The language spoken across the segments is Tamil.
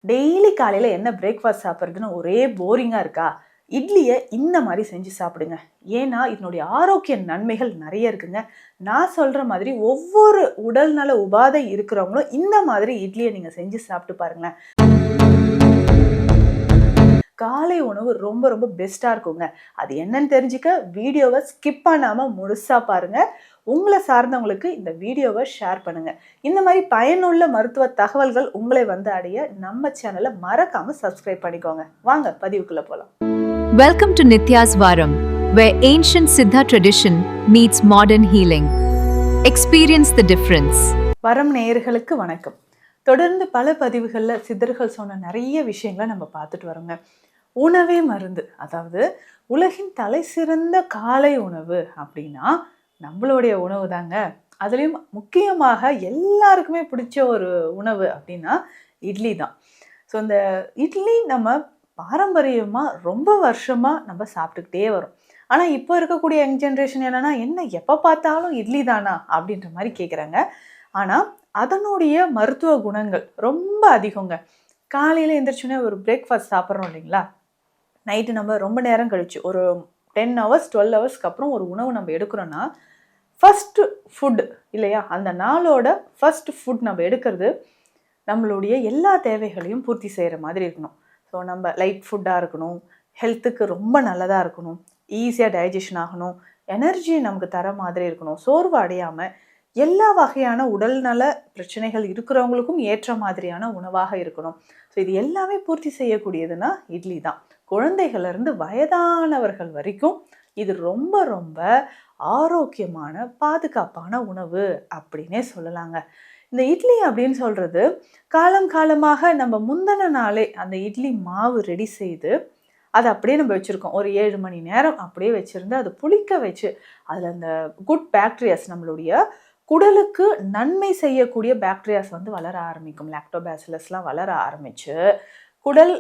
டெய்லி காலையில் என்ன பிரேக்ஃபாஸ்ட் சாப்பிட்றதுன்னு ஒரே போரிங்காக இருக்கா? இட்லியை இந்த மாதிரி செஞ்சு சாப்பிடுங்க. ஏன்னா இதனுடைய ஆரோக்கிய நன்மைகள் நிறைய இருக்குங்க. நான் சொல்கிற மாதிரி ஒவ்வொரு உடல்நல உபாதை இருக்கிறவங்களும் இந்த மாதிரி இட்லியை நீங்கள் செஞ்சு சாப்பிட்டு பாருங்களேன். காலை உணவு ரொம்ப ரொம்ப பெஸ்ட்டாக இருக்குங்க. அது என்னன்னு தெரிஞ்சுக்க வீடியோவை ஸ்கிப் பண்ணாமல் முழுசாக பாருங்கள். உங்களை சார்ந்தவங்களுக்கு இந்த வீடியோவை ஷேர் பண்ணுங்க. இந்த மாதிரி பயனுள்ள மருத்துவ தகவல்கள் உங்களை வந்து அடைய நம்ம சேனலை மறக்காம சப்ஸ்கிரைப் பண்ணிக்கோங்க. வாங்க பதிவுக்குள்ள போலாம். Welcome to Nitya's Varam, where ancient Siddha tradition meets modern healing. Experience the difference. வரம் நேயர்களுக்கு வணக்கம். தொடர்ந்து பல பதிவுகளில் சித்தர்கள் சொன்ன நிறைய விஷயங்களை நம்ம பார்த்துட்டு வரோங்க. உணவே மருந்து, அதாவது உலகின் தலை சிறந்த காலை உணவு அப்படின்னா நம்மளுடைய உணவு தாங்க. அதுலேயும் முக்கியமாக எல்லாருக்குமே பிடிச்ச ஒரு உணவு அப்படின்னா இட்லி தான். ஸோ இந்த இட்லி நம்ம பாரம்பரியமாக ரொம்ப வருஷமாக நம்ம சாப்பிட்டுக்கிட்டே வரோம். ஆனால் இப்போ இருக்கக்கூடிய யங் ஜென்ரேஷன் என்னென்னா, என்ன எப்போ பார்த்தாலும் இட்லி தானா அப்படின்ற மாதிரி கேட்குறாங்க. ஆனால் அதனுடைய மருத்துவ குணங்கள் ரொம்ப அதிகங்க. காலையில் எழுந்திரிச்சோன்னே ஒரு பிரேக்ஃபாஸ்ட் சாப்பிட்றோம் இல்லைங்களா, நைட்டு நம்ம ரொம்ப நேரம் கழிச்சு ஒரு 10 hours 12 ஹவர்ஸ்க்கு அப்புறம் ஒரு உணவு நம்ம எடுக்கிறோன்னா ஃபஸ்ட்டு ஃபுட் இல்லையா, அந்த நாளோட ஃபஸ்ட் ஃபுட் நம்ம எடுக்கிறது நம்மளுடைய எல்லா தேவைகளையும் பூர்த்தி செய்கிற மாதிரி இருக்கணும். ஸோ நம்ம லைட் ஃபுட்டாக இருக்கணும், ஹெல்த்துக்கு ரொம்ப நல்லதாக இருக்கணும், ஈஸியாக டைஜஷன் ஆகணும், எனர்ஜி நமக்கு தர மாதிரி இருக்கணும், சோர்வு அடையாமல் எல்லா வகையான உடல்நல பிரச்சனைகள் இருக்கிறவங்களுக்கும் ஏற்ற மாதிரியான உணவாக இருக்கணும். ஸோ இது எல்லாமே பூர்த்தி செய்யக்கூடியதுன்னா இட்லி தான். குழந்தைகள்லேருந்து வயதானவர்கள் வரைக்கும் இது ரொம்ப ரொம்ப ஆரோக்கியமான பாதுகாப்பான உணவு அப்படின்னே சொல்லலாங்க. இந்த இட்லி அப்படின்னு சொல்கிறது காலம் காலமாக நம்ம முந்தின நாளே அந்த இட்லி மாவு ரெடி செய்து அதை அப்படியே நம்ம வச்சுருக்கோம். ஒரு 7 மணி நேரம் அப்படியே வச்சுருந்து அதை புளிக்க வச்சு அதில் அந்த குட் பாக்டீரியாஸ், நம்மளுடைய குடலுக்கு நன்மை செய்யக்கூடிய பாக்டீரியாஸ் வந்து வளர ஆரம்பிக்கும். லாக்டோபாசிலஸ்லாம் வளர ஆரம்பித்து குடல்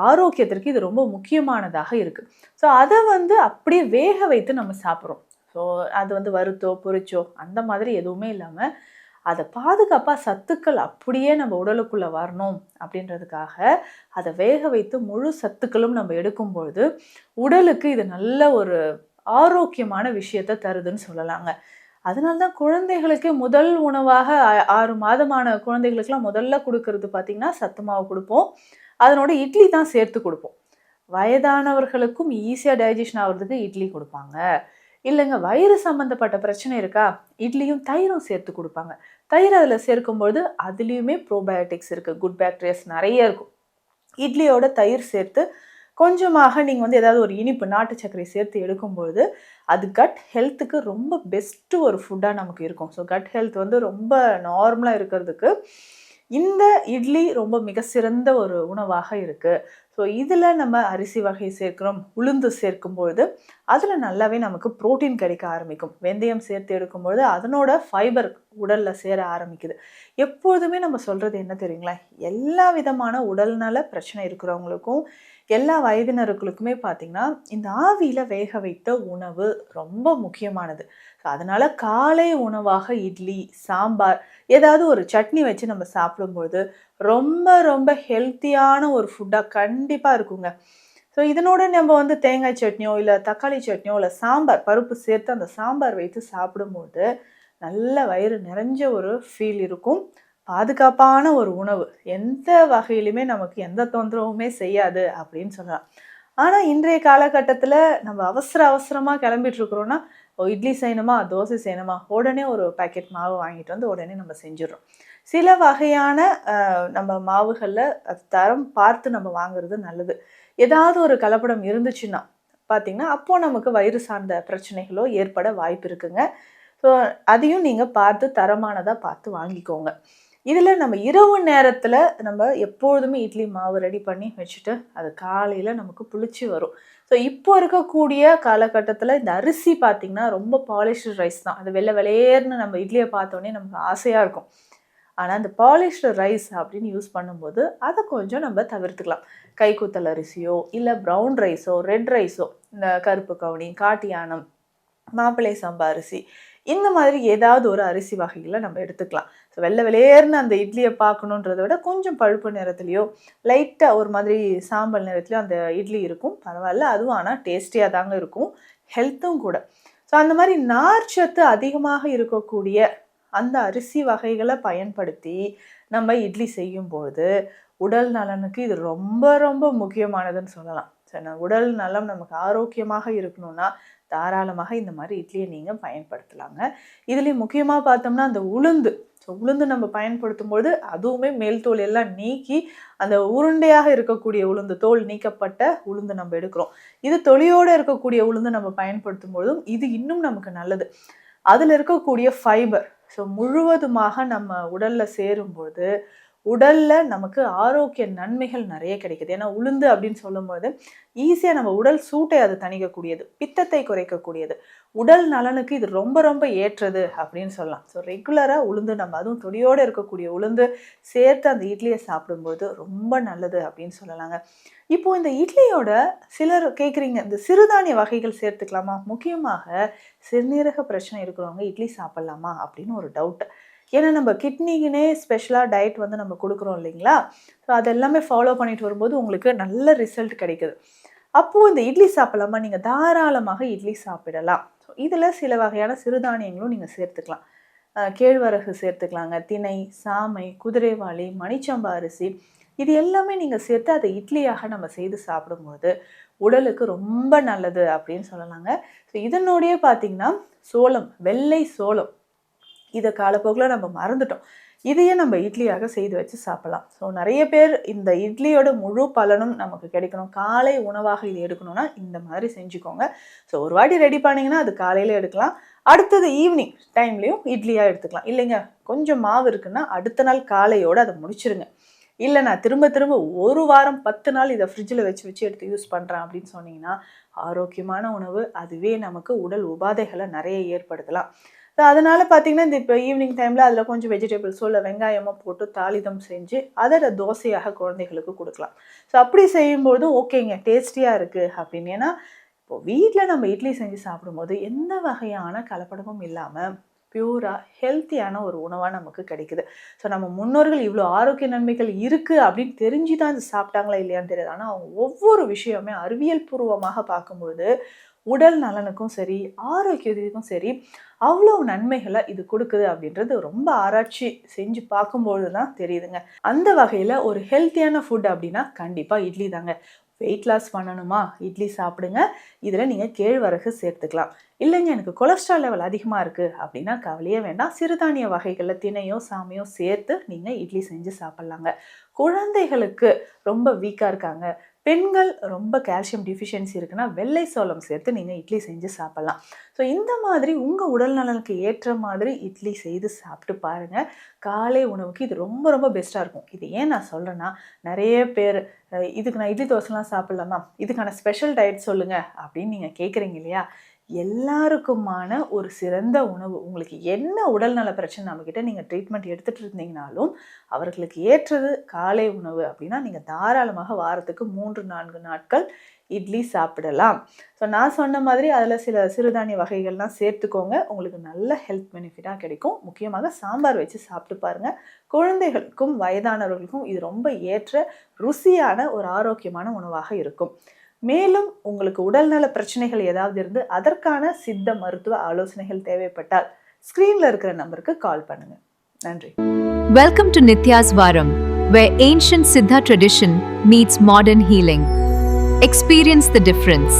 ஆரோக்கியத்திற்கு இது ரொம்ப முக்கியமானதாக இருக்குது. ஸோ அதை வந்து அப்படியே வேக வைத்து நம்ம சாப்பிட்றோம். ஸோ அது வந்து வறுத்தோ பொரிச்சோ அந்த மாதிரி எதுவுமே இல்லாமல் அதை பாதுகாப்பாக சத்துக்கள் அப்படியே நம்ம உடலுக்குள்ளே வரணும் அப்படின்றதுக்காக அதை வேக வைத்து முழு சத்துக்களும் நம்ம எடுக்கும்பொழுது உடலுக்கு இது நல்ல ஒரு ஆரோக்கியமான விஷயத்தை தருதுன்னு சொல்லலாங்க. அதனால்தான் குழந்தைகளுக்கு முதல் உணவாக 6 மாதமான குழந்தைகளுக்கெல்லாம் முதல்ல கொடுக்கறது பார்த்திங்கன்னா சத்து மாவு கொடுப்போம். அதனோட இட்லி தான் சேர்த்து கொடுப்போம். வயதானவர்களுக்கும் ஈஸியாக டைஜஷன் ஆகிறதுக்கு இட்லி கொடுப்பாங்க. இல்லைங்க, வயிறு சம்மந்தப்பட்ட பிரச்சனை இருக்கா, இட்லியும் தயிரும் சேர்த்து கொடுப்பாங்க. தயிர் அதில் சேர்க்கும்பொழுது அதுலேயுமே ப்ரோபயோட்டிக்ஸ் இருக்குது, குட் பாக்டீரியாஸ் நிறைய இருக்கும். இட்லியோட தயிர் சேர்த்து கொஞ்சமாக நீங்கள் வந்து ஏதாவது ஒரு இனிப்பு நாட்டு சர்க்கரை சேர்த்து எடுக்கும்பொழுது அது கட் ஹெல்த்துக்கு ரொம்ப பெஸ்ட்டு ஒரு ஃபுட்டாக நமக்கு இருக்கும். ஸோ கட் ஹெல்த் வந்து ரொம்ப நார்மலாக இருக்கிறதுக்கு இந்த இட்லி ரொம்ப மிக சிறந்த ஒரு உணவாக இருக்குது. ஸோ இதில் நம்ம அரிசி வகை சேர்க்கிறோம், உளுந்து சேர்க்கும்பொழுது அதில் நல்லாவே நமக்கு ப்ரோட்டீன் கிடைக்க ஆரம்பிக்கும். வெந்தயம் சேர்த்து எடுக்கும்பொழுது அதனோட ஃபைபர் உடலில் சேர ஆரம்பிக்குது. எப்பொழுதுமே நம்ம சொல்கிறது என்ன தெரியுங்களா, எல்லா விதமான உடல்நல பிரச்சனை இருக்கிறவங்களுக்கும் எல்லா வயதினர்களுக்குமே பார்த்திங்கன்னா இந்த ஆவியில் வேக வைத்த உணவு ரொம்ப முக்கியமானது. ஸோ அதனால் காலை உணவாக இட்லி, சாம்பார், ஏதாவது ஒரு சட்னி வச்சு நம்ம சாப்பிடும்பொழுது ரொம்ப ரொம்ப ஹெல்த்தியான ஒரு ஃபுட்டாக கண்டிப்பாக இருக்குங்க. ஸோ இதனோட நம்ம வந்து தேங்காய் சட்னியோ இல்லை தக்காளி சட்னியோ இல்லை சாம்பார் பருப்பு சேர்த்து அந்த சாம்பார் வைத்து சாப்பிடும்போது நல்ல வயிறு நிறைஞ்ச ஒரு ஃபீல் இருக்கும். பாதுகாப்பான ஒரு உணவு, எந்த வகையிலுமே நமக்கு எந்த தொந்தரவுமே செய்யாது அப்படின்னு சொல்லலாம். ஆனால் இன்றைய காலகட்டத்தில் நம்ம அவசரமாக கிளம்பிட்டு இருக்கிறோன்னா, இட்லி செய்யணுமா, தோசை செய்யணுமா, உடனே ஒரு பேக்கெட் மாவு வாங்கிட்டு வந்து உடனே நம்ம செஞ்சிடறோம். சில வகையான நம்ம மாவுகளில் தரம் பார்த்து நம்ம வாங்குறது நல்லது. ஏதாவது ஒரு கலப்படம் இருந்துச்சுன்னா பார்த்திங்கன்னா அப்போது நமக்கு வயிறு சார்ந்த பிரச்சனைகளோ ஏற்பட வாய்ப்பு இருக்குங்க. ஸோ அதையும் நீங்கள் பார்த்து தரமானதாக பார்த்து வாங்கிக்கோங்க. இதில் நம்ம இரவு நேரத்தில் நம்ம எப்பொழுதுமே இட்லி மாவு ரெடி பண்ணி வச்சுட்டு அது காலையில் நமக்கு புளிச்சு வரும். ஸோ இப்போ இருக்கக்கூடிய காலகட்டத்தில் இந்த அரிசி பார்த்திங்கன்னா ரொம்ப பாலிஷ்டு ரைஸ் தான். அது வெள்ளை வெளையேர்னு நம்ம இட்லியை பார்த்தோன்னே நமக்கு ஆசையாக இருக்கும். ஆனால் அந்த பாலிஷ்டு ரைஸ் அப்படின்னு யூஸ் பண்ணும்போது அதை கொஞ்சம் நம்ம தவிர்த்துக்கலாம். கைக்குத்தல் அரிசியோ இல்லை ப்ரௌன் ரைஸோ ரெட் ரைஸோ, இந்த கருப்பு கவுனி, காட்டு யானம், மாப்பிள்ளை சம்பா அரிசி, இந்த மாதிரி ஏதாவது ஒரு அரிசி வகைகளை நம்ம எடுத்துக்கலாம். ஸோ வெள்ளை வெளியேர்னு அந்த இட்லியை பார்க்கணுன்றதை விட கொஞ்சம் பழுப்பு நிறத்துலையோ லைட்டாக ஒரு மாதிரி சாம்பல் நிறத்துலையோ அந்த இட்லி இருக்கும், பரவாயில்ல. அதுவும் ஆனால் டேஸ்டியாக தாங்க இருக்கும், ஹெல்த்தும் கூட. ஸோ அந்த மாதிரி நார்ச்சத்து அதிகமாக இருக்கக்கூடிய அந்த அரிசி வகைகளை பயன்படுத்தி நம்ம இட்லி செய்யும்போது உடல் நலனுக்கு இது ரொம்ப ரொம்ப முக்கியமானதுன்னு சொல்லலாம். சரி, உடல் நலம் நமக்கு ஆரோக்கியமாக இருக்கணும்னா தாராளமாக இந்த மாதிரி இட்லியை நீங்கள் பயன்படுத்தலாங்க. இதுலேயும் முக்கியமாக பார்த்தோம்னா அந்த உளுந்து. ஸோ உளுந்து நம்ம பயன்படுத்தும்போது அதுவுமே மேல் தோல் எல்லாம் நீக்கி அந்த உருண்டையாக இருக்கக்கூடிய உளுந்து, தோல் நீக்கப்பட்ட உளுந்து நம்ம எடுக்கிறோம். இது தொலியோடு இருக்கக்கூடிய உளுந்து நம்ம பயன்படுத்தும் பொழுதும் இது இன்னும் நமக்கு நல்லது. அதில் இருக்கக்கூடிய ஃபைபர் ஸோ முழுவதுமாக நம்ம உடலில் சேரும்போது உடலில் நமக்கு ஆரோக்கிய நன்மைகள் நிறைய கிடைக்குது. ஏன்னா உளுந்து அப்படின்னு சொல்லும்போது ஈஸியாக நம்ம உடல் சூட்டை அது தணிக்கக்கூடியது, பித்தத்தை குறைக்கக்கூடியது, உடல் நலனுக்கு இது ரொம்ப ரொம்ப ஏற்றது அப்படின்னு சொல்லலாம். ஸோ ரெகுலராக உளுந்து நம்ம அதுவும் தொடியோடு இருக்கக்கூடிய உளுந்து சேர்த்து அந்த இட்லியை சாப்பிடும்போது ரொம்ப நல்லது அப்படின்னு சொல்லலாங்க. இப்போ இந்த இட்லியோட சிலர் கேட்குறீங்க, இந்த சிறுதானிய வகைகள் சேர்த்துக்கலாமா? முக்கியமாக சிறுநீரக பிரச்சனை இருக்கிறவங்க இட்லி சாப்பிட்லாமா அப்படின்னு ஒரு டவுட். ஏன்னா நம்ம கிட்னிக்குனே ஸ்பெஷலாக டயட் வந்து நம்ம கொடுக்குறோம் இல்லைங்களா? ஸோ அதெல்லாமே ஃபாலோ பண்ணிட்டு வரும்போது உங்களுக்கு நல்ல ரிசல்ட் கிடைக்குது. அப்போது இந்த இட்லி சாப்பிடலாமா? நீங்கள் தாராளமாக இட்லி சாப்பிடலாம். ஸோ இதில் சில வகையான சிறுதானியங்களும் நீங்கள் சேர்த்துக்கலாம். கேழ்வரகு சேர்த்துக்கலாங்க, திணை, சாமை, குதிரைவாளி, மணிச்சம்பா அரிசி, இது எல்லாமே நீங்கள் சேர்த்து அதை இட்லியாக நம்ம செய்து சாப்பிடும்போது உடலுக்கு ரொம்ப நல்லது அப்படின்னு சொல்லலாங்க. ஸோ இதனோடையே பார்த்தீங்கன்னா சோளம், வெள்ளை சோளம், இதை காலப்போக்கில் நம்ம மறந்துட்டோம். இதையே நம்ம இட்லியாக செய்து வச்சு சாப்பிடலாம். ஸோ நிறைய பேர் இந்த இட்லியோட முழு பலனும் நமக்கு கிடைக்கணும், காலை உணவாக இது எடுக்கணும்னா இந்த மாதிரி செஞ்சுக்கோங்க. ஸோ ஒரு வாட்டி ரெடி பண்ணிங்கன்னா அது காலையில் எடுக்கலாம், அடுத்தது ஈவினிங் டைம்லேயும் இட்லியாக எடுத்துக்கலாம். இல்லைங்க கொஞ்சம் மாவு இருக்குன்னா அடுத்த நாள் காலையோடு அதை முடிச்சிருங்க. இல்லை நான் திரும்ப திரும்ப ஒரு வாரம் 10 நாள் இதை ஃப்ரிட்ஜில் வச்சு எடுத்து யூஸ் பண்ணுறேன் அப்படின்னு சொன்னீங்கன்னா ஆரோக்கியமான உணவு அதுவே நமக்கு உடல் உபாதைகளை நிறைய ஏற்படுத்தலாம். ஸோ அதனால் பார்த்திங்கன்னா இந்த இப்போ ஈவினிங் டைமில் அதில் கொஞ்சம் வெஜிடபிள்ஸோ இல்லை வெங்காயமோ போட்டு தாளிதம் செஞ்சு அதை தோசையாக குழந்தைகளுக்கு கொடுக்கலாம். ஸோ அப்படி செய்யும்போது ஓகேங்க, டேஸ்டியாக இருக்குது அப்படின்னு. ஏன்னா இப்போது வீட்டில் நம்ம இட்லி செஞ்சு சாப்பிடும்போது எந்த வகையான கலப்படமும் இல்லாமல் பியூராக ஹெல்த்தியான ஒரு உணவாக நமக்கு கிடைக்குது. ஸோ நம்ம முன்னோர்கள் இவ்வளோ ஆரோக்கிய நன்மைகள் இருக்குது அப்படின்னு தெரிஞ்சு தான் இது சாப்பிட்டாங்களா இல்லையான்னு தெரியாது. ஆனால் அவங்க ஒவ்வொரு விஷயமே அறிவியல் பூர்வமாக பார்க்கும்போது உடல் நலனுக்கும் சரி ஆரோக்கியத்துக்கும் சரி அவ்வளோ நன்மைகளை இது கொடுக்குது அப்படின்றது ரொம்ப ஆராய்ச்சி செஞ்சு பார்க்கும்போது தான் தெரியுதுங்க. அந்த வகையில் ஒரு ஹெல்த்தியான ஃபுட் அப்படின்னா கண்டிப்பாக இட்லி தாங்க. வெயிட் லாஸ் பண்ணணுமா? இட்லி சாப்பிடுங்க. இதில் நீங்கள் கேழ்வரகு சேர்த்துக்கலாம். இல்லைங்க எனக்கு கொலஸ்ட்ரால் லெவல் அதிகமாக இருக்குது அப்படின்னா கவலையே வேண்டாம், சிறுதானிய வகைகளில் திணையோ சாமையோ சேர்த்து நீங்கள் இட்லி செஞ்சு சாப்பிட்லாங்க. குழந்தைகளுக்கு ரொம்ப வீக்காக இருக்காங்க, பெண்கள் ரொம்ப கால்சியம் டிஃபிஷியன்சி இருக்குன்னா வெள்ளை சோளம் சேர்த்து நீங்கள் இட்லி செஞ்சு சாப்பிட்லாம். ஸோ இந்த மாதிரி உங்கள் உடல் நலனுக்கு ஏற்ற மாதிரி இட்லி செய்து சாப்பிட்டு பாருங்கள். காலை உணவுக்கு இது ரொம்ப ரொம்ப பெஸ்ட்டாக இருக்கும். இது ஏன் நான் சொல்கிறேன்னா நிறைய பேர் இதுக்கு நான் இட்லி தோசைலாம் சாப்பிட்லாமா, இதுக்கான ஸ்பெஷல் டயட் சொல்லுங்கள் அப்படின்னு நீங்கள் கேட்குறீங்க இல்லையா? எல்லாருக்குமான ஒரு சிறந்த உணவு. உங்களுக்கு என்ன உடல்நல பிரச்சனை நம்மக்கிட்ட நீங்கள் ட்ரீட்மெண்ட் எடுத்துகிட்டு இருந்தீங்கனாலும் அவர்களுக்கு ஏற்றது காலை உணவு அப்படின்னா நீங்கள் தாராளமாக வாரத்துக்கு 3-4 நாட்கள் இட்லி சாப்பிடலாம். ஸோ நான் சொன்ன மாதிரி அதில் சில சிறுதானிய வகைகள்லாம் சேர்த்துக்கோங்க, உங்களுக்கு நல்ல ஹெல்த் பெனிஃபிட்டாக கிடைக்கும். முக்கியமாக சாம்பார் வச்சு சாப்பிட்டு பாருங்கள். குழந்தைகளுக்கும் வயதானவர்களுக்கும் இது ரொம்ப ஏற்ற ருசியான ஒரு ஆரோக்கியமான உணவாக இருக்கும். மேலும் உங்களுக்கு உடல்நல பிரச்சனைகள் ஏதாவது இருந்து அதற்கான சித்த மருத்துவ ஆலோசனைகள் தேவைப்பட்டால் ஸ்கிரீன்ல இருக்கிற நம்பருக்கு கால் பண்ணுங்க. நன்றி. Welcome to Nitya's Varam, where ancient Siddha tradition meets modern healing. Experience the difference.